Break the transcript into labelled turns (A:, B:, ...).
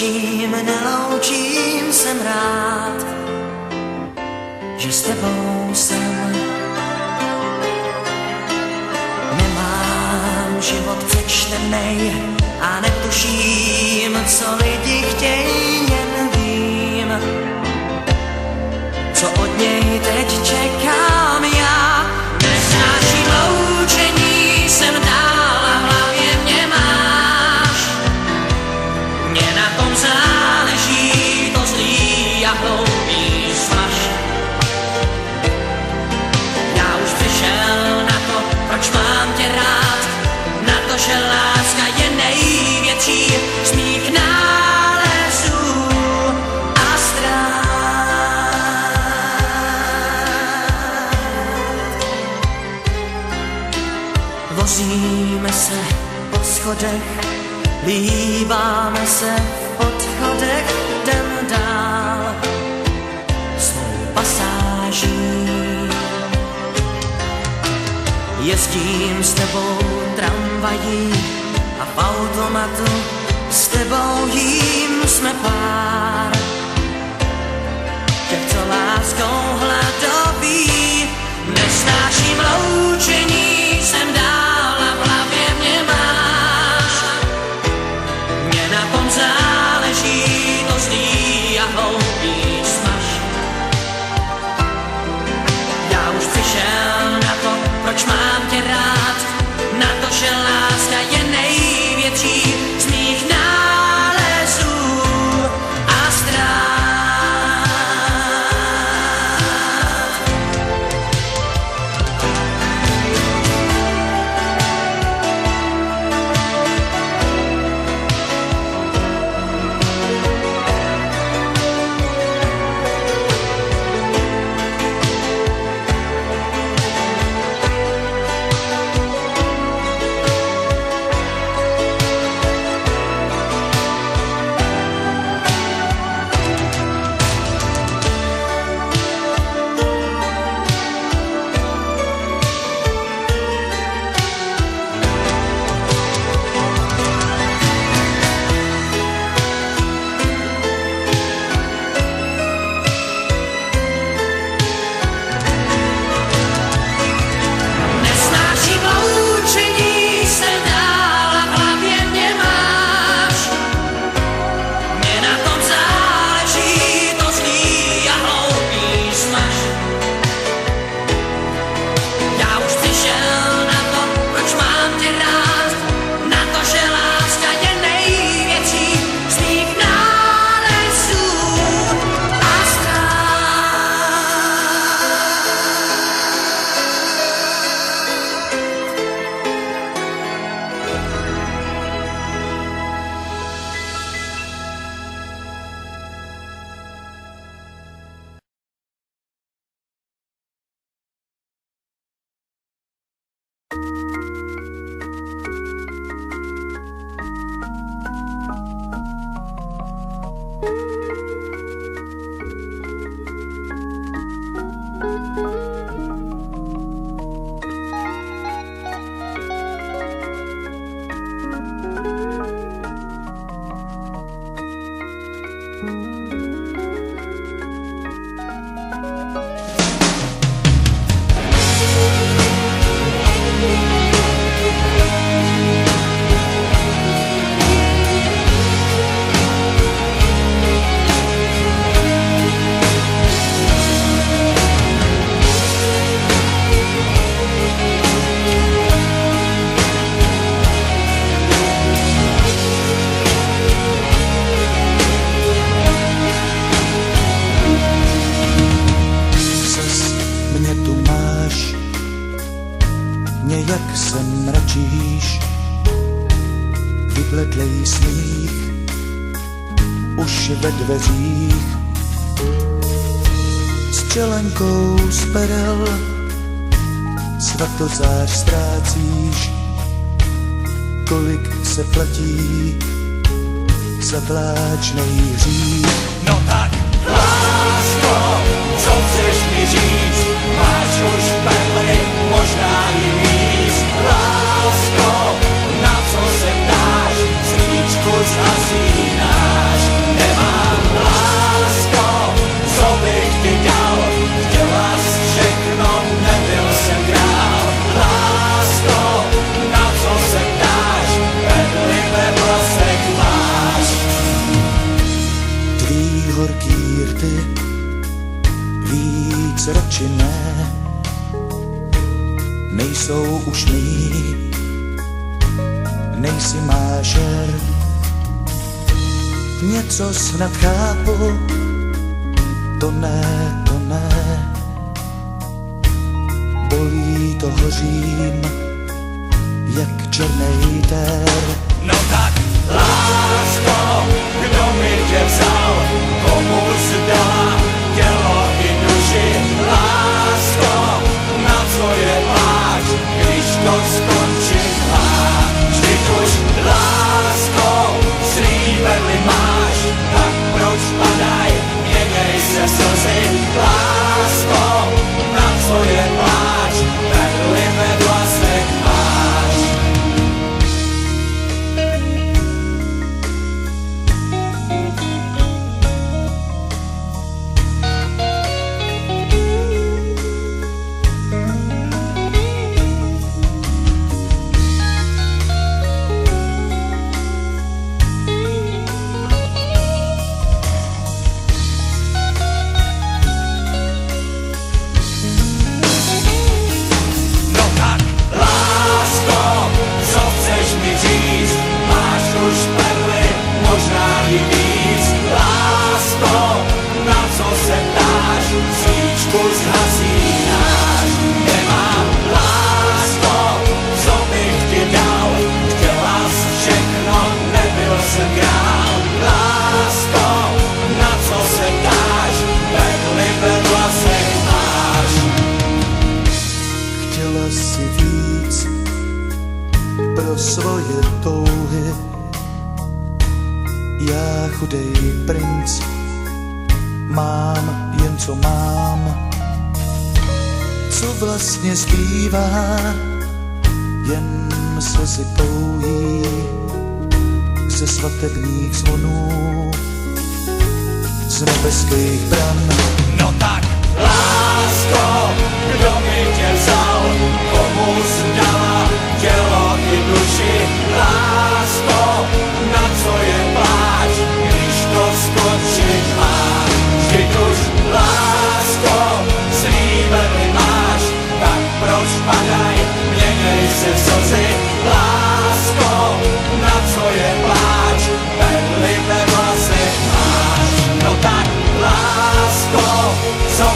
A: ničím neloučím, jsem rád, že s tebou jsem. Nemám život přečtenej a netuším, co lidi chtějí, jen vím, co od něj teď čekám já. Nesnáším loučení, jsem dál a v hlavě mě máš. Mně na tom záleží, to zlý a hloupý smaž. Já už přišel na to, proč mám tě rád, na to, že láska je největší z mých nálezů a ztrát. Vozíme se po schodech, líbáme se v odchodech, jdem dál svou pasáží. Jezdím s tebou tramvají a v automatu s tebou jím jsme pár. Těch, co láskou hladoví, nesnáším loučení, jsem dál a v hlavě mě máš. Mně na tom záleží, to zlý a hloupý smaž. Já už přišel na to, proč mám tě rád, na to, že láska je největší z mých nálezů a ztrát.
B: Jak se mračíš, vybledlej smích, už ve dveřích, s čelenkou z perel, svatozář ztrácíš, kolik se platí za vláčnej hřích.
C: No tak, lásko, co chceš mi říct, máš už perly, možná i víc. Lásko, na co se ptáš, svíčku zhasínáš.
B: víc radši ne, nejsou už mý, nejsi má žer. Něco snad chápu, to ne, bolí to, hořím, jak černej tér.
C: No tak, lásko, kdo mi tě vzal, komu jsi dala tělo i duši? Lásko, na co je pláč, když to skončit má? Vždyť už, lásko, slíbili máš, tak proč padaj, měnej se slzy? Lásko, na co je pláč, perly ve vlasech máš. Zhasínáš, nemám lásko, co bych ti dal, chtěla jsi všechno, nebyl jsem král. Lásko, na co se dáš, perly ve vlasech máš.
B: Chtěla si víc pro svoje touhy, já chudej princ, mám jen co mám. Co vlastně zbývá, jen slzy pouhý ze svatebních zvonů, z nebeských bran.
C: No tak, lásko, kdo mi tě vzal, komu jsi dala tělo i duši? Lásko, na co je pláč, když to skončit má? Vždyť už, lásko, slíbili máš, tak proč padaj, měnej se v slzy? Lásko, na co je pláč, perly ve vlasech máš. No tak, lásko, co